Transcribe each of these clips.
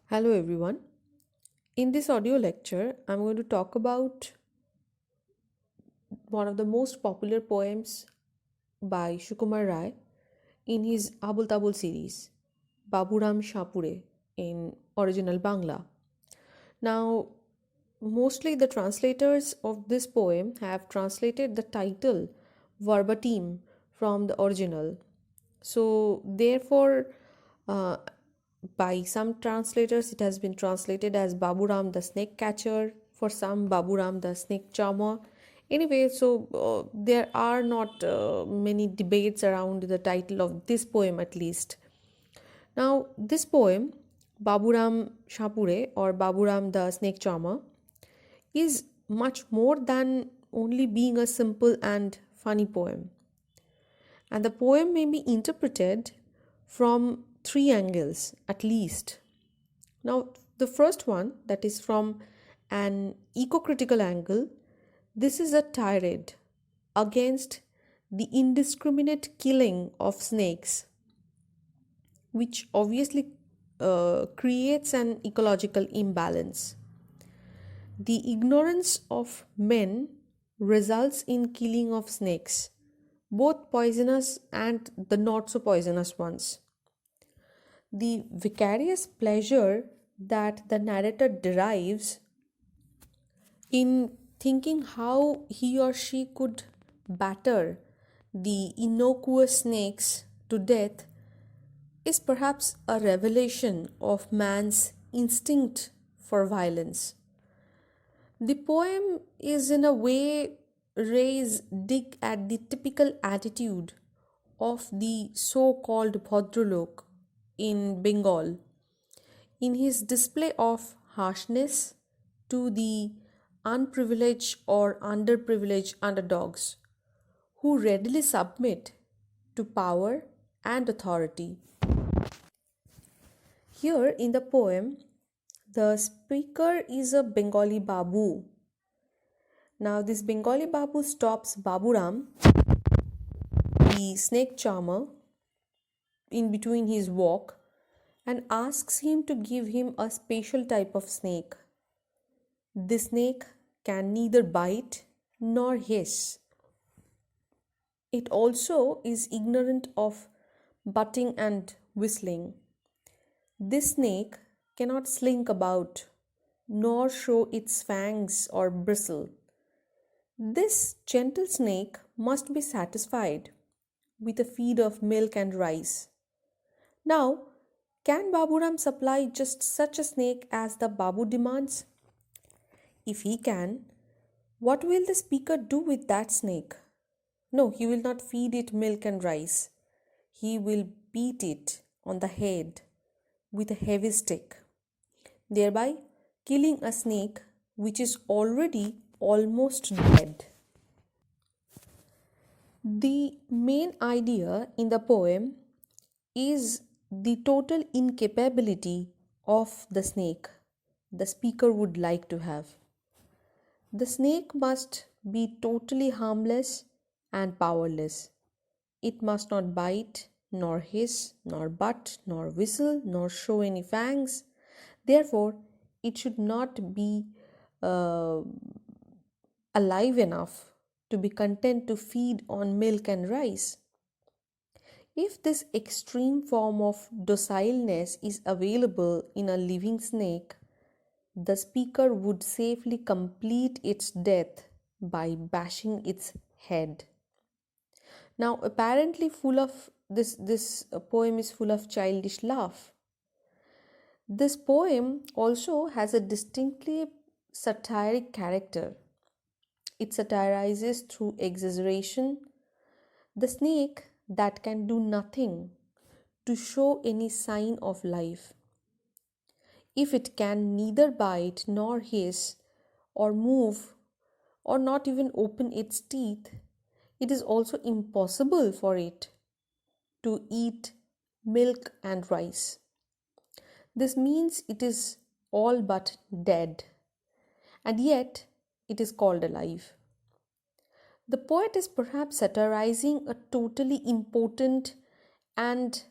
Hello everyone. In this audio lecture, I'm going to talk about one of the most popular poems by Shukumar Rai in his Abul Tabul series, Baburam Sapure in original Bangla. Now, mostly the translators of this poem have translated the title verbatim from the original. So, therefore, uh, by some translators, it has been translated as Baburam the snake catcher, for some, Baburam the snake charmer. Anyway, so there are not many debates around the title of this poem, at least. Now, this poem, Baburam Sapure or Baburam the snake charmer, is much more than only being a simple and funny poem. And the poem may be interpreted from three angles at least. Now, the first one, that is from an eco critical angle, this is a tirade against the indiscriminate killing of snakes, which obviously creates an ecological imbalance. The ignorance of men results in killing of snakes, both poisonous and the not so poisonous ones. The vicarious pleasure that the narrator derives in thinking how he or she could batter the innocuous snakes to death is perhaps a revelation of man's instinct for violence. The poem is, in a way, Ray's dig at the typical attitude of the so called Bhadralok in Bengal in his display of harshness to the unprivileged or underprivileged underdogs who readily submit to power and authority. Here in the poem, the speaker is a Bengali Babu. Now, this Bengali Babu stops Baburam, the snake charmer, in between his walk and asks him to give him a special type of snake. The snake can neither bite nor hiss. It also is ignorant of butting and whistling. This snake cannot slink about nor show its fangs or bristle. This gentle snake must be satisfied with a feed of milk and rice. Now, can Baburam supply just such a snake as the Babu demands? If he can, what will the speaker do with that snake? No, he will not feed it milk and rice. He will beat it on the head with a heavy stick, thereby killing a snake which is already almost dead. The main idea in the poem is the total incapability of the snake the speaker would like to have. The snake must be totally harmless and powerless. It must not bite, nor hiss, nor butt, nor whistle, nor show any fangs. Therefore, it should not be uh, alive enough to be content to feed on milk and rice. If this extreme form of docileness is available in a living snake, the speaker would safely complete its death by bashing its head. Now, apparently, full of this poem is full of childish laugh. This poem also has a distinctly satiric character. It satirizes through exaggeration the snake that can do nothing to show any sign of life. If it can neither bite nor hiss or move or not even open its teeth, it is also impossible for it to eat milk and rice. This means it is all but dead, and yet it is called alive. The poet is perhaps satirizing a totally impotent and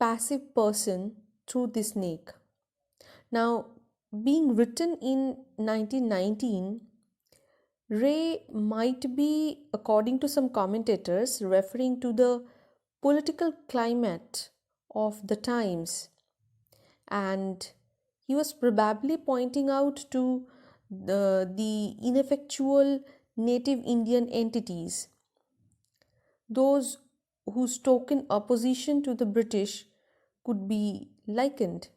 passive person through the snake. Now, being written in 1919, Ray might be, according to some commentators, referring to the political climate of the times, and he was probably pointing out to the ineffectual native Indian entities, those whose token opposition to the British could be likened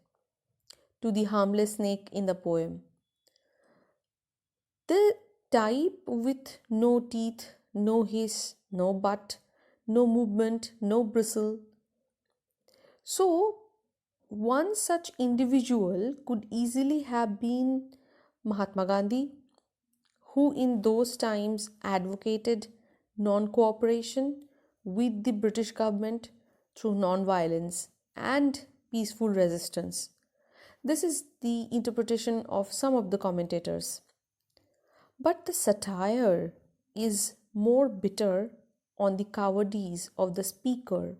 to the harmless snake in the poem. The type with no teeth, no hiss, no butt, no movement, no bristle. So, one such individual could easily have been Mahatma Gandhi, who in those times advocated non cooperation with the British government through non violence and peaceful resistance. This is the interpretation of some of the commentators. But the satire is more bitter on the cowardice of the speaker,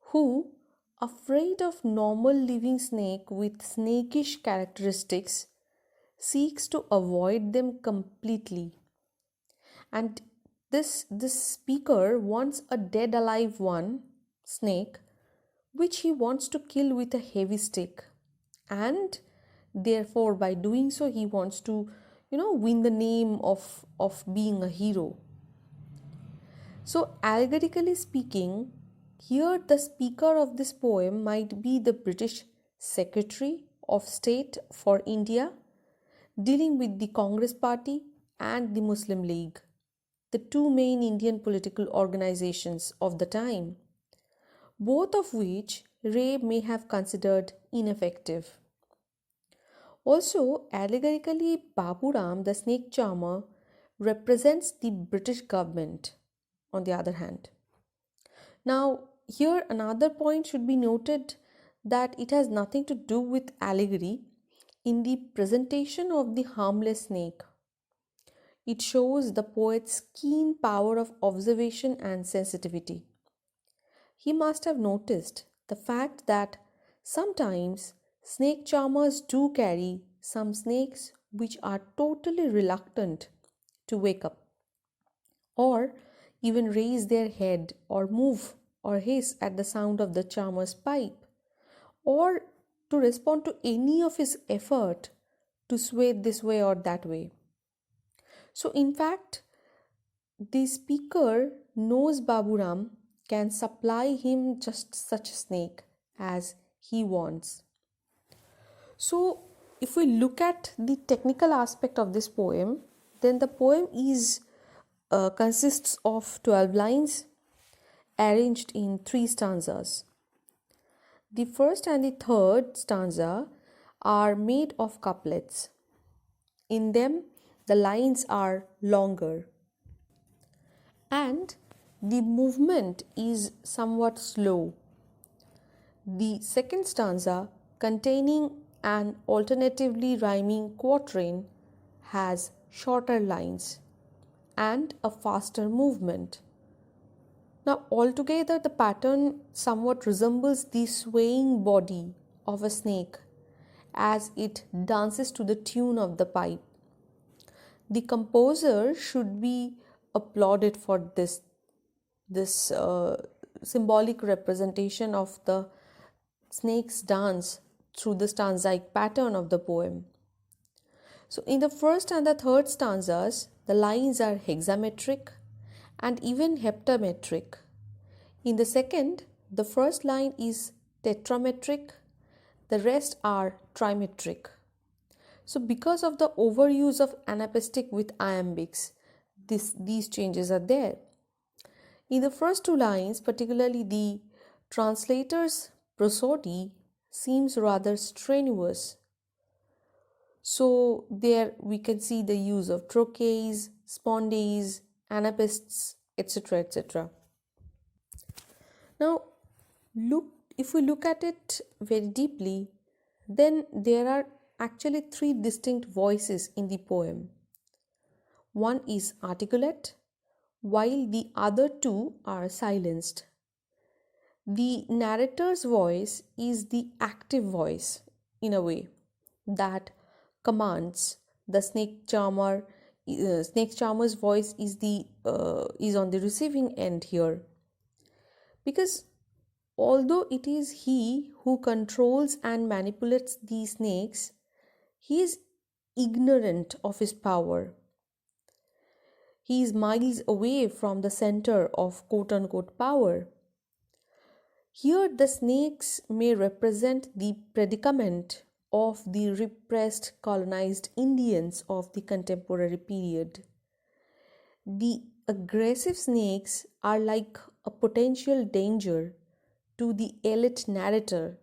who, afraid of normal living snake with snakish characteristics, seeks to avoid them completely. And this speaker wants a dead alive one, snake, which he wants to kill with a heavy stick. And therefore, by doing so, he wants to, win the name of being a hero. So, allegorically speaking, here the speaker of this poem might be the British Secretary of State for India, dealing with the Congress Party and the Muslim League, the two main Indian political organizations of the time, both of which Ray may have considered ineffective. Also, allegorically, Baburam, the snake charmer, represents the British government, on the other hand. Now, here another point should be noted, that it has nothing to do with allegory in the presentation of the harmless snake. It shows the poet's keen power of observation and sensitivity. He must have noticed the fact that sometimes snake charmers do carry some snakes which are totally reluctant to wake up, or even raise their head, or move or hiss at the sound of the charmer's pipe, or to respond to any of his effort to sway this way or that way. So, in fact, the speaker knows Baburam can supply him just such a snake as he wants. So, if we look at the technical aspect of this poem, then the poem consists of 12 lines arranged in 3 stanzas. The first and the third stanza are made of couplets. In them, the lines are longer and the movement is somewhat slow. The second stanza, containing an alternatively rhyming quatrain, has shorter lines and a faster movement. Now, altogether, the pattern somewhat resembles the swaying body of a snake as it dances to the tune of the pipe. The composer should be applauded for this symbolic representation of the snake's dance through the stanzaic pattern of the poem. So, in the first and the third stanzas, the lines are hexametric and even heptametric. In the second, the first line is tetrametric, the rest are trimetric. So, because of the overuse of anapaestic with iambics, these changes are there. In the first 2 lines, particularly the translator's prosody seems rather strenuous. So, there we can see the use of trochees, spondees, anapaests, etc. etc. Now, if we look at it very deeply, then there are actually 3 distinct voices in the poem. One is articulate, while the other 2 are silenced. The narrator's voice is the active voice in a way that commands the snake charmer's voice is on the receiving end here, because although it is he who controls and manipulates these snakes, he is ignorant of his power. He is miles away from the center of quote unquote power. Here, the snakes may represent the predicament of the repressed colonized Indians of the contemporary period. The aggressive snakes are like a potential danger to the elite narrator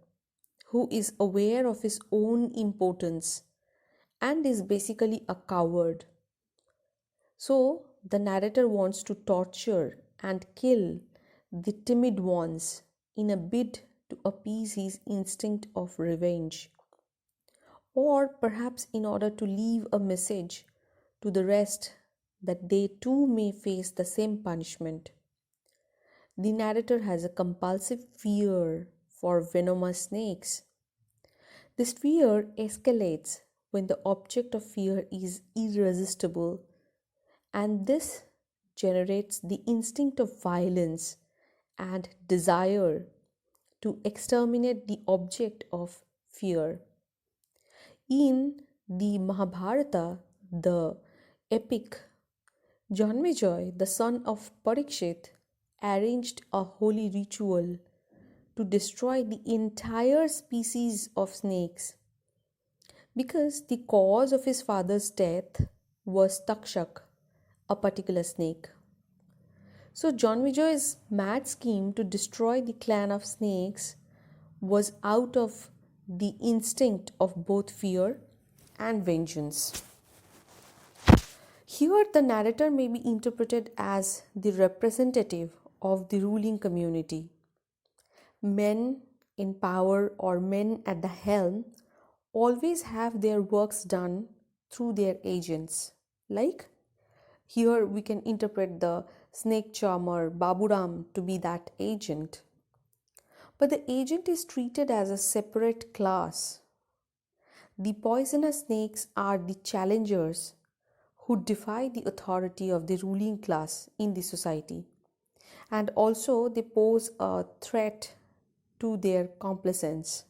who is aware of his own impotence and is basically a coward. So, the narrator wants to torture and kill the timid ones in a bid to appease his instinct of revenge, or perhaps in order to leave a message to the rest that they too may face the same punishment. The narrator has a compulsive fear for venomous snakes. This fear escalates when the object of fear is irresistible, and this generates the instinct of violence and desire to exterminate the object of fear. In the Mahabharata, the epic, Janmejay, the son of Parikshit, arranged a holy ritual to destroy the entire species of snakes because the cause of his father's death was Takshak, a particular snake. So, Janmejay's mad scheme to destroy the clan of snakes was out of the instinct of both fear and vengeance. Here, the narrator may be interpreted as the representative of the ruling community. Men in power or men at the helm always have their works done through their agents. Like here, we can interpret the snake charmer Baburam to be that agent. But the agent is treated as a separate class. The poisonous snakes are the challengers who defy the authority of the ruling class in the society, and also they pose a threat to their complacents.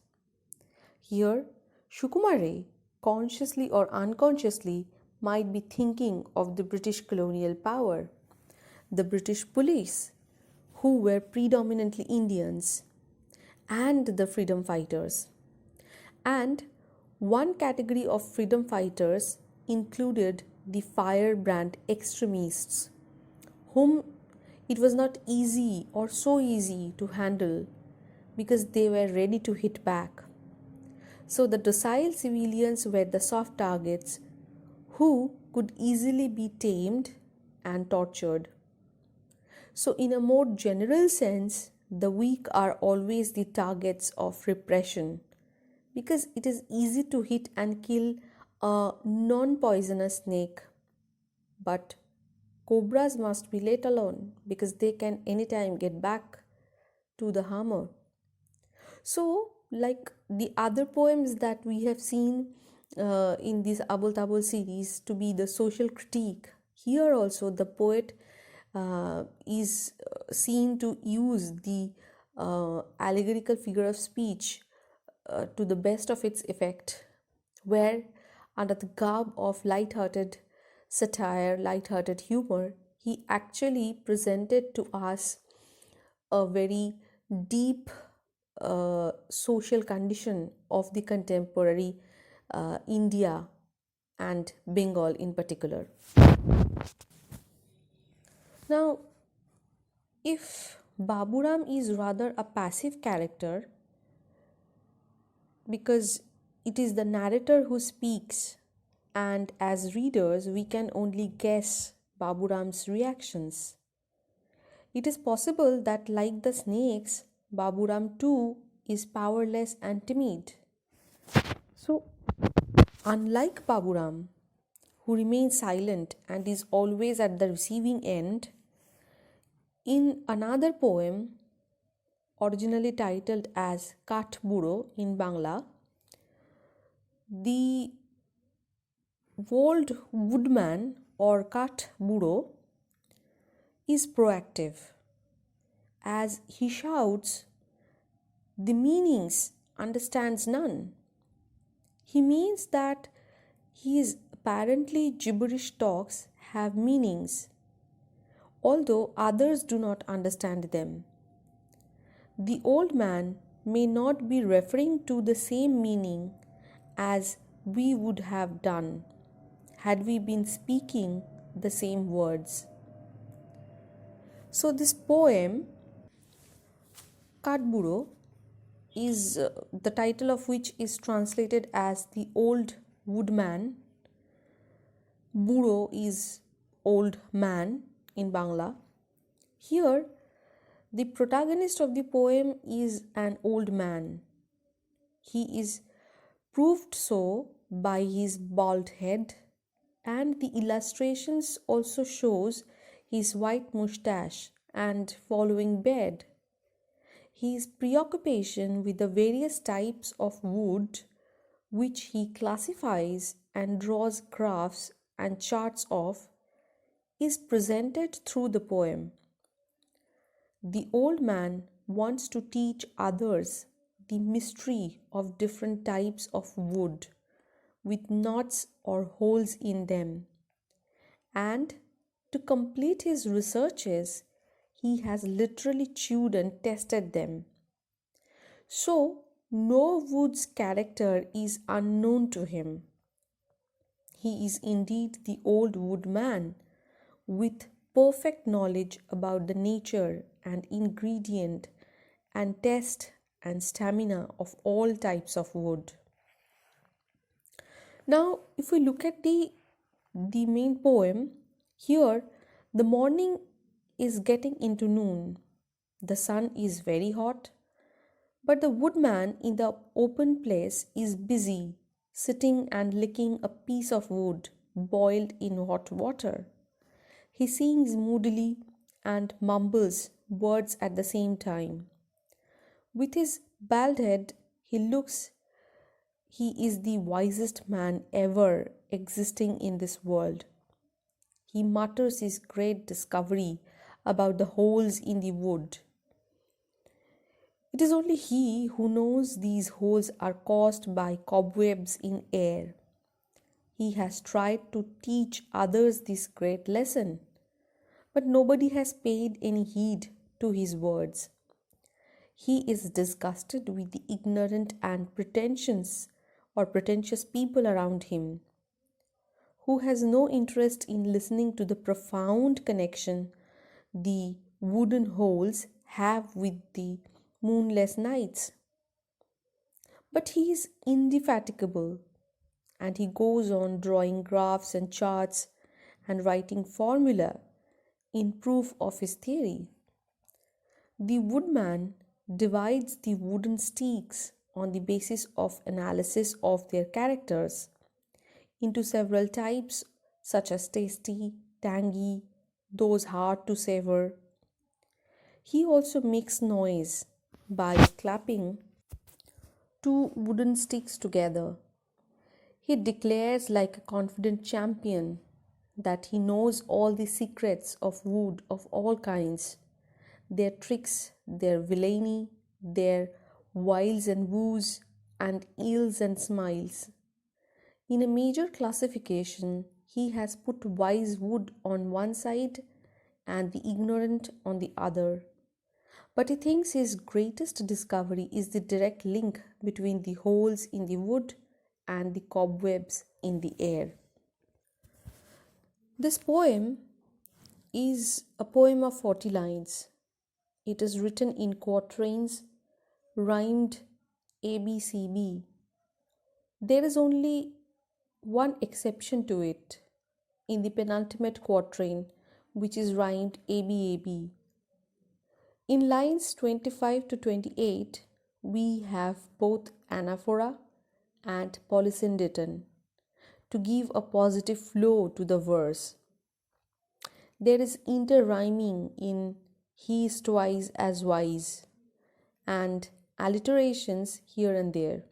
Here, Shukumare, consciously or unconsciously, might be thinking of the British colonial power, the British police, who were predominantly Indians, and the freedom fighters. And one category of freedom fighters included the firebrand extremists, whom it was not easy or so easy to handle because they were ready to hit back. So the docile civilians were the soft targets who could easily be tamed and tortured. So, in a more general sense, the weak are always the targets of repression because it is easy to hit and kill a non poisonous snake. But cobras must be let alone because they can anytime get back to the harmer. So, like the other poems that we have seen in this Abul Tabul series to be the social critique, here also the poet is seen to use the allegorical figure of speech to the best of its effect, where under the garb of light-hearted satire, light-hearted humor, he actually presented to us a very deep social condition of the contemporary India and Bengal in particular. Now, if Baburam is rather a passive character because it is the narrator who speaks, and as readers we can only guess Baburam's reactions, it is possible that, like the snakes, Baburam too is powerless and timid. So, unlike Baburam, who remains silent and is always at the receiving end, in another poem, originally titled as Kathburo in Bangla, The old woodman or Kathburo is proactive. As he shouts, the meanings understands none. He means that his apparently gibberish talks have meanings, although others do not understand them. The old man may not be referring to the same meaning as we would have done had we been speaking the same words. So, this poem, Kathburo, is the title of which is translated as the old woodman. Buro is old man in Bangla. Here, the protagonist of the poem is an old man. He is proved so by his bald head, and the illustrations also shows his white mustache and following beard. His preoccupation with the various types of wood which he classifies and draws graphs and charts of is presented through the poem. The old man wants to teach others the mystery of different types of wood with knots or holes in them, and to complete his researches, he has literally chewed and tested them. So, no wood's character is unknown to him. He is indeed the old woodman with perfect knowledge about the nature and ingredient and taste and stamina of all types of wood. Now, if we look at the main poem, here the morning is getting into noon. The sun is very hot, but the woodman in the open place is busy sitting and licking a piece of wood boiled in hot water. He sings moodily and mumbles words at the same time. With his bald head, he is the wisest man ever existing in this world. He mutters his great discovery about the holes in the wood. It is only he who knows these holes are caused by cobwebs in air. He has tried to teach others this great lesson, but nobody has paid any heed to his words. He is disgusted with the ignorant and pretentious people around him, who has no interest in listening to the profound connection the wooden holes have with the moonless nights. But he is indefatigable, and he goes on drawing graphs and charts and writing formula in proof of his theory. The woodman divides the wooden sticks on the basis of analysis of their characters into several types such as tasty, tangy, those hard to savor. He also makes noise by clapping two wooden sticks together. He declares like a confident champion that he knows all the secrets of wood of all kinds, their tricks, their villainy, their wiles and woos, and ills and smiles. In a major classification, he has put wise wood on one side and the ignorant on the other. But he thinks his greatest discovery is the direct link between the holes in the wood and the cobwebs in the air. This poem is a poem of 40 lines. It is written in quatrains, rhymed ABCB. There is only one exception to it in the penultimate quatrain, which is rhymed ABAB. In lines 25 to 28, we have both anaphora and polysyndeton to give a positive flow to the verse. There is interrhyming in he is twice as wise and alliterations here and there.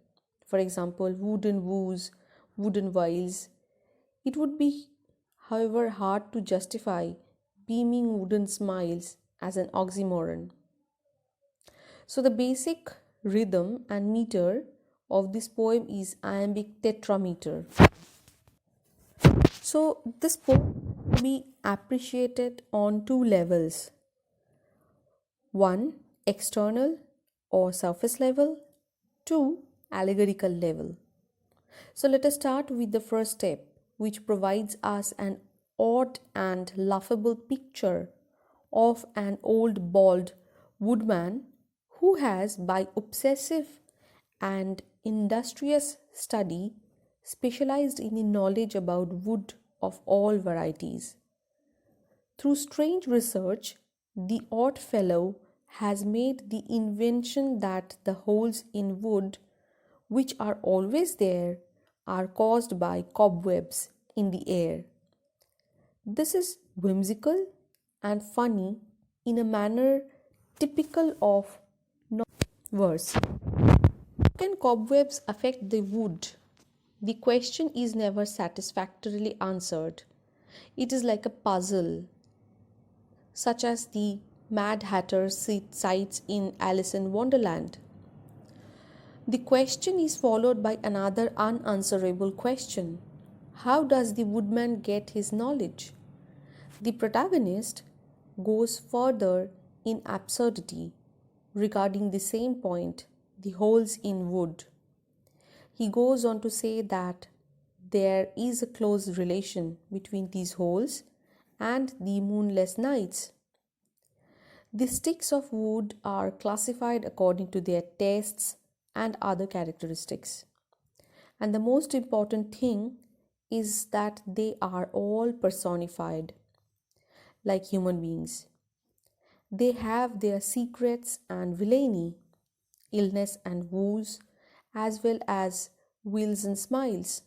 for example, wooden woos, wooden vials. It would be, however, hard to justify beaming wooden smiles as an oxymoron. So, the basic rhythm and meter of this poem is iambic tetrameter. So, this poem can be appreciated on two levels: one, external or surface level, two, allegorical level. So, let us start with the first step, which provides us an odd and laughable picture of an old bald woodman who has, by obsessive and industrious study, specialized in the knowledge about wood of all varieties. Through strange research, the odd fellow has made the invention that the holes in wood, which are always there, are caused by cobwebs in the air. This is whimsical and funny in a manner typical of verse. How can cobwebs affect the wood? The question is never satisfactorily answered. It is like a puzzle, such as the Mad Hatter cites in Alice in Wonderland. The question is followed by another unanswerable question: how does the woodman get his knowledge? The protagonist goes further in absurdity regarding the same point, the holes in wood. He goes on to say that there is a close relation between these holes and the moonless nights. The sticks of wood are classified according to their tastes and other characteristics. And the most important thing is that they are all personified, like human beings. They have their secrets and villainy, illness and woes, as well as wills and smiles.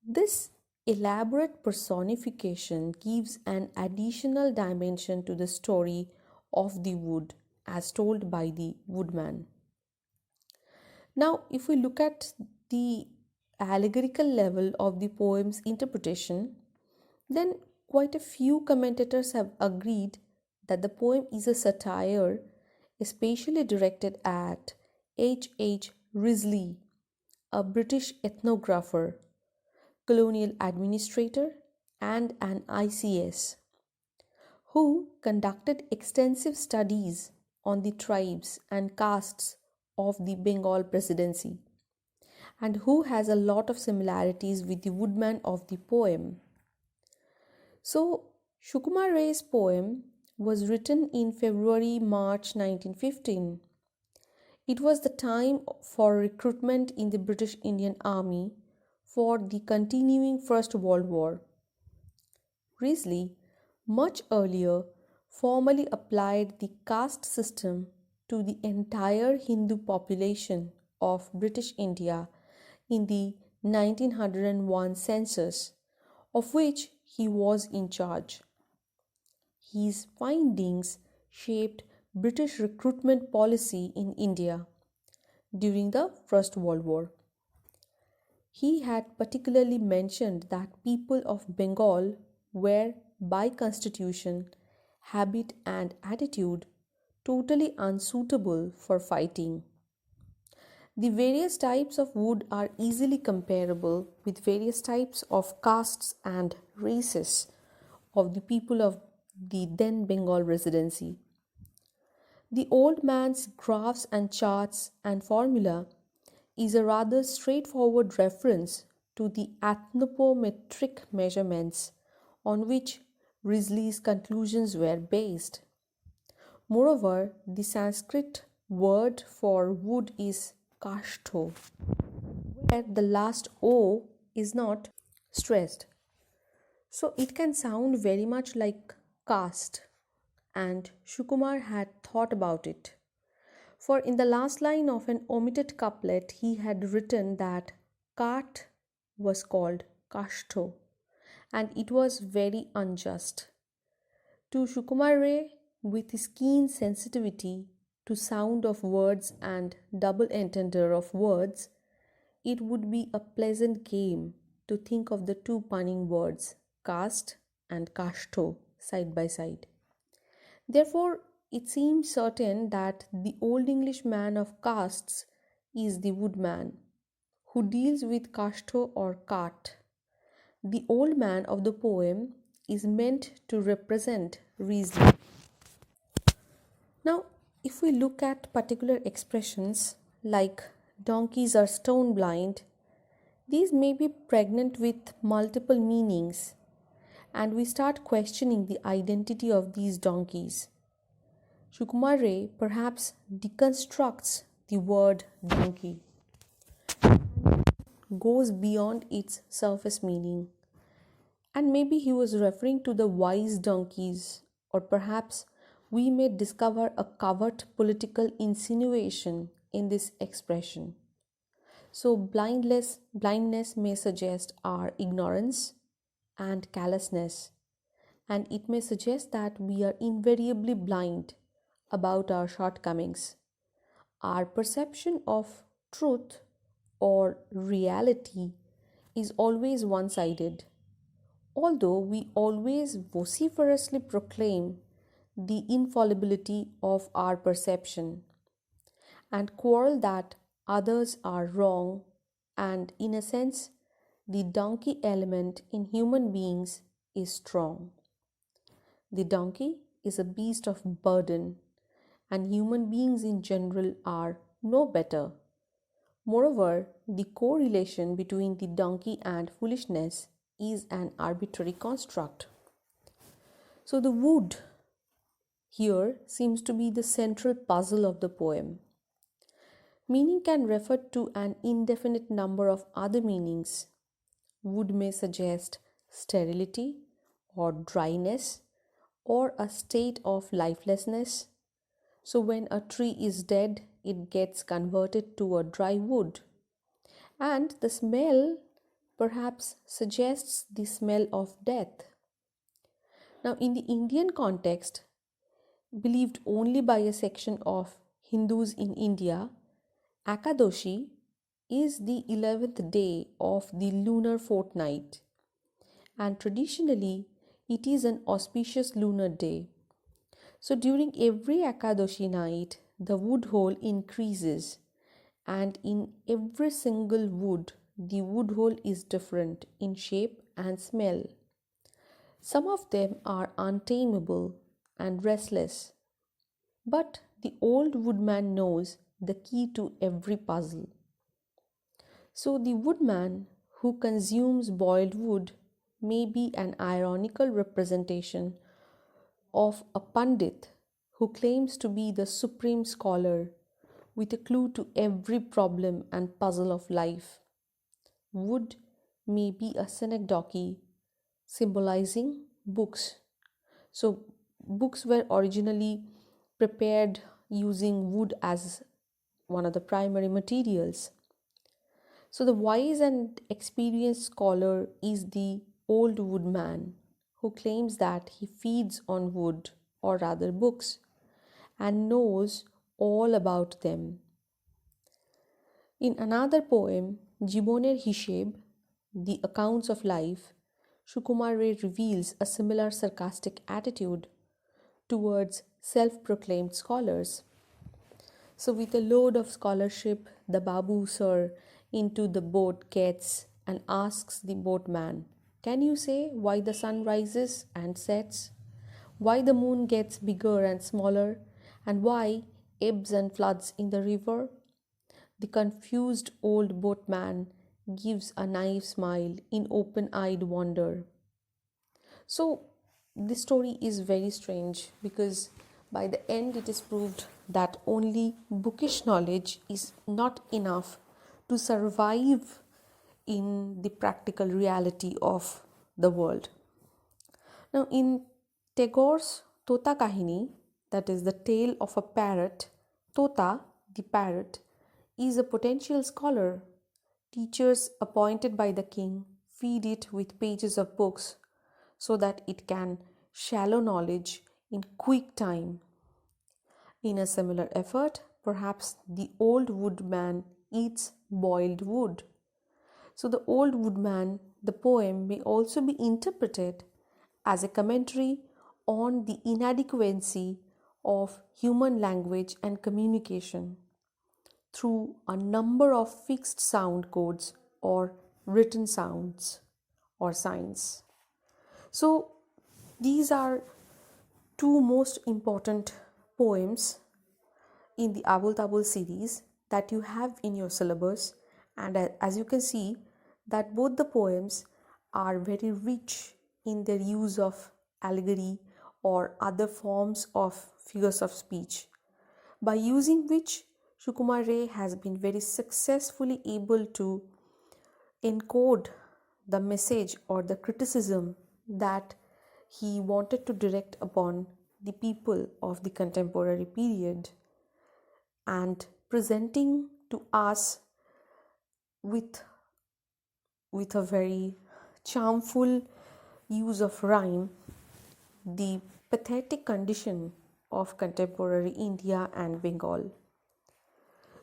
This elaborate personification gives an additional dimension to the story of the wood as told by the woodman. Now, if we look at the allegorical level of the poem's interpretation, then quite a few commentators have agreed that the poem is a satire, especially directed at H. Risley, a British ethnographer, colonial administrator, and an ICS, who conducted extensive studies on the tribes and castes of the Bengal presidency, and who has a lot of similarities with the woodman of the poem. So, Sukumar Ray's poem was written in February-March 1915. It was the time for recruitment in the British Indian Army for the continuing First World War. Risley, much earlier, formally applied the caste system to the entire Hindu population of British India in the 1901 census, of which he was in charge. His findings shaped British recruitment policy in India during the First World War. He had particularly mentioned that people of Bengal were, by constitution, habit, and attitude, totally unsuitable for fighting. The various types of wood are easily comparable with various types of castes and races of the people of the then Bengal Residency. The old man's graphs and charts and formula is a rather straightforward reference to the anthropometric measurements on which Risley's conclusions were based. Moreover, the Sanskrit word for wood is kashto, where the last O is not stressed. So it can sound very much like caste, and Sukumar had thought about it. For in the last line of an omitted couplet, he had written that Kat was called Kashto, and it was very unjust. To Sukumar Ray, with his keen sensitivity to sound of words and double entendre of words, it would be a pleasant game to think of the two punning words caste and kashto side by side. Therefore, it seems certain that the Old English man of castes is the woodman, who deals with kashto or cart. The old man of the poem is meant to represent reason. Now, if we look at particular expressions like donkeys are stone blind, these may be pregnant with multiple meanings, and we start questioning the identity of these donkeys. Sukumar Ray perhaps deconstructs the word donkey, goes beyond its surface meaning. And maybe he was referring to the wise donkeys, or perhaps we may discover a covert political insinuation in this expression. So, blindness may suggest our ignorance and callousness, and it may suggest that we are invariably blind about our shortcomings. Our perception of truth or reality is always one sided, although we always vociferously proclaim the infallibility of our perception and quarrel that others are wrong, and in a sense, the donkey element in human beings is strong. The donkey is a beast of burden, and human beings in general are no better. Moreover, the correlation between the donkey and foolishness is an arbitrary construct. So, the wood here seems to be the central puzzle of the poem. Meaning can refer to an indefinite number of other meanings. Wood may suggest sterility or dryness or a state of lifelessness. So, when a tree is dead, it gets converted to a dry wood. And the smell perhaps suggests the smell of death. Now, in the Indian context, believed only by a section of Hindus in India, Akadoshi is the 11th day of the lunar fortnight, and traditionally it is an auspicious lunar day. So, during every Akadoshi night, the wood hole increases, and in every single wood, the wood hole is different in shape and smell. Some of them are untamable and restless, but the old woodman knows the key to every puzzle. So, the woodman who consumes boiled wood may be an ironical representation of a Pandit who claims to be the supreme scholar with a clue to every problem and puzzle of life. Wood may be a synecdoche symbolizing books. So, books were originally prepared using wood as one of the primary materials. So, the wise and experienced scholar is the old woodman who claims that he feeds on wood, or rather books, and knows all about them. In another poem, Jiboner Hisheb, The Accounts of Life, Sukumar Ray reveals a similar sarcastic attitude towards self-proclaimed scholars. So, with a load of scholarship, the Babu sir into the boat gets and asks the boatman, "Can you say why the sun rises and sets? Why the moon gets bigger and smaller? And why ebbs and floods in the river?" The confused old boatman gives a naive smile in open eyed wonder. So, this story is very strange because by the end it is proved that only bookish knowledge is not enough to survive in the practical reality of the world. Now, in Tagore's Tota Kahini, that is the tale of a parrot, Tota, the parrot, is a potential scholar. Teachers appointed by the king feed it with pages of books so that it can shallow knowledge in quick time. In a similar effort, perhaps the old woodman eats boiled wood So, The Old Woodman, the poem, may also be interpreted as a commentary on the inadequacy of human language and communication through a number of fixed sound codes or written sounds or signs. So, these are two most important poems in the Abul Tabul series that you have in your syllabus, and as you can see that both the poems are very rich in their use of allegory or other forms of figures of speech, by using which Shukumar Ray has been very successfully able to encode the message or the criticism that he wanted to direct upon the people of the contemporary period, and presenting to us with a very charmful use of rhyme the pathetic condition of contemporary India and Bengal.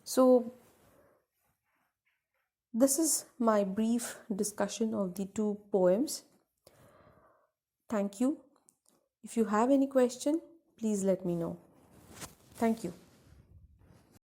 So, this is my brief discussion of the two poems. Thank you. If you have any question, please let me know. Thank you.